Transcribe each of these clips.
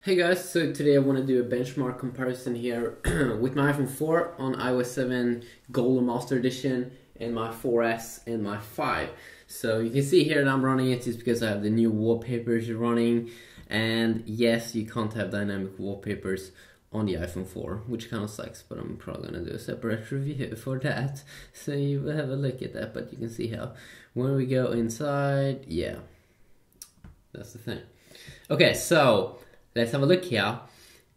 Hey guys, so today I want to do a benchmark comparison here with my iPhone 4 on iOS 7 Gold Master Edition and my 4S and my 5. So you can see here that I'm running it just because I have the new wallpapers running, and yes, you can't have dynamic wallpapers on the iPhone 4, which kind of sucks, but I'm probably going to do a separate review for that, so you will have a look at that. But you can see how when we go inside, yeah, that's the thing. Okay, so let's have a look here,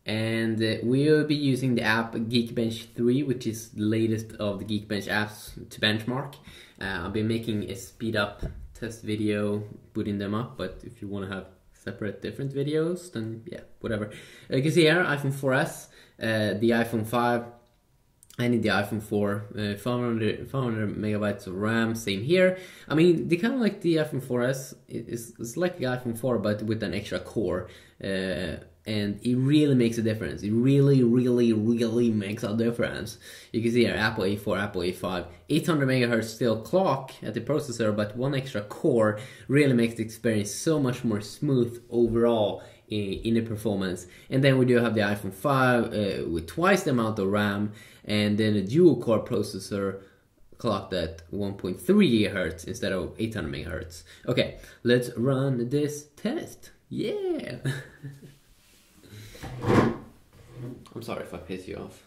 and we'll be using the app Geekbench 3, which is the latest of the Geekbench apps to benchmark. I've been making a speed up test video, putting them up, but if you want to have separate different videos, then yeah, whatever. You can see here iPhone 4S, the iPhone 5, and the iPhone 4, 500 megabytes of RAM, same here. I mean, they kind of like the iPhone 4S, it's like the iPhone 4 but with an extra core, and it really makes a difference. It really makes a difference. You can see here, Apple A4, Apple A5, 800 megahertz still clock at the processor, but one extra core really makes the experience so much more smooth overall in the performance. And then we do have the iPhone 5 with twice the amount of RAM, and then a dual core processor clocked at 1.3 GHz instead of 800 megahertz. Okay, let's run this test. Yeah. I'm sorry if I piss you off.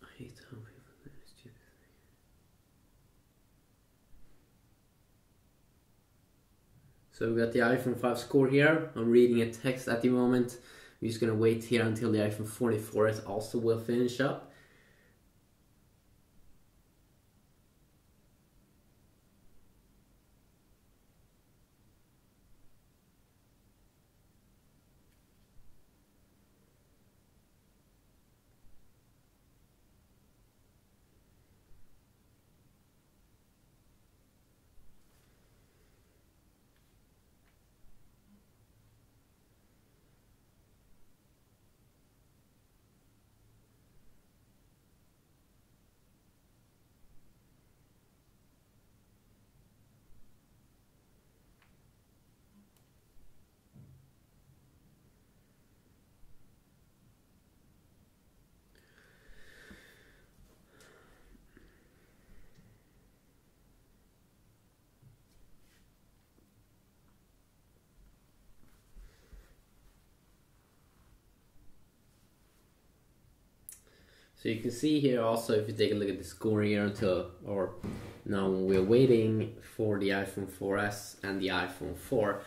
I hate how people do this stupid thing. So we got the iPhone 5 score here. I'm reading a text at the moment. I'm just gonna wait here until the iPhone 44s also will finish up. So you can see here also, if you take a look at the score here or now when we're waiting for the iPhone 4S and the iPhone 4.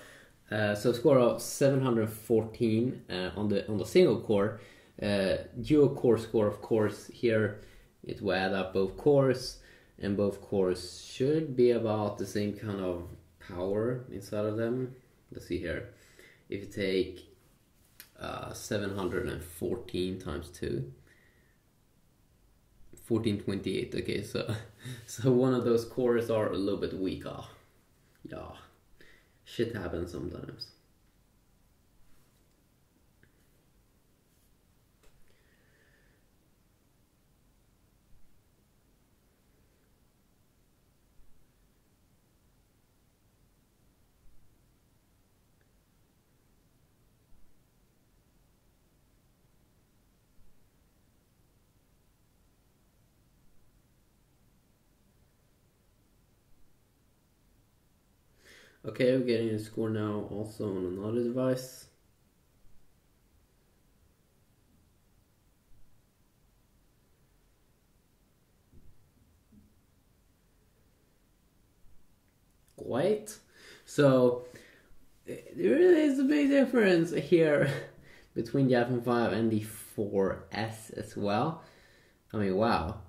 So score of 714 on the single core. Dual core score, of course, here it will add up both cores, and both cores should be about the same kind of power inside of them. Let's see here. If you take 714 times 2, 1428. Okay, so one of those cores are a little bit weaker. Yeah, shit happens sometimes. Okay, we're getting a score now also on another device. weight. So there really is a big difference here between the iPhone 5 and the 4S as well. I mean, wow.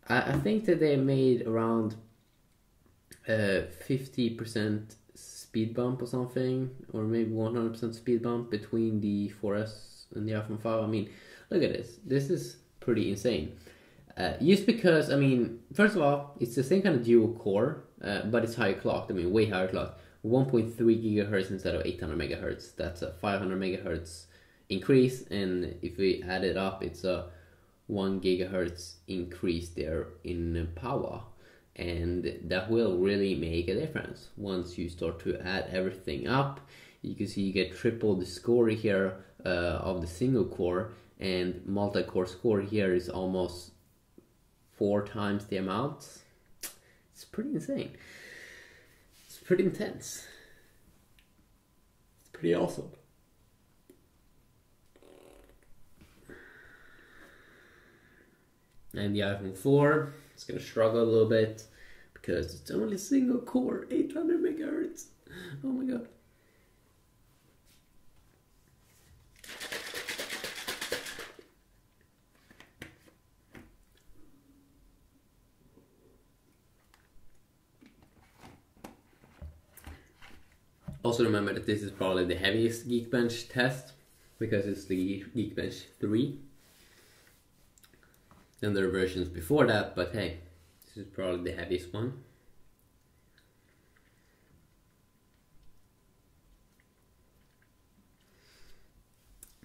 I think that they made around 50% speed bump or something, or maybe 100% speed bump between the 4S and the iPhone 5. I mean, look at this. This is pretty insane. Just because, I mean, first of all, it's the same kind of dual core, but it's higher clocked. I mean, way higher clocked. 1.3 gigahertz instead of 800 megahertz. That's a 500 megahertz increase, and if we add it up, it's a 1 gigahertz increase there in power, and that will really make a difference once you start to add everything up. You can see you get triple the score here of the single core, and multi-core score here is almost 4 times the amount. It's pretty insane. It's pretty intense. It's pretty awesome. And the iPhone 4 is going to struggle a little bit because it's only single core, 800 megahertz. Oh my god. Also remember that this is probably the heaviest Geekbench test because it's the Geekbench 3. Then there are versions before that, but hey, this is probably the heaviest one.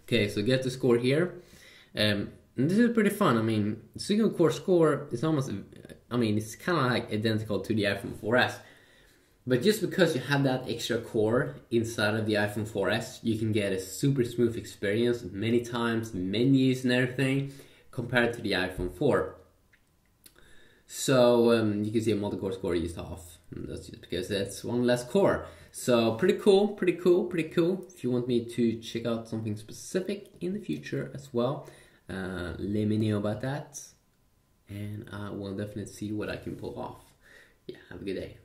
Okay, so get the score here. And this is pretty fun. I mean, single core score is almost, I mean, it's kind of like identical to the iPhone 4S. But just because you have that extra core inside of the iPhone 4S, you can get a super smooth experience many times, menus and everything, compared to the iPhone 4. So you can see a multi-core score used half. And that's just because that's one less core. So pretty cool, pretty cool, pretty cool. If you want me to check out something specific in the future as well, let me know about that. And I will definitely see what I can pull off. Yeah, have a good day.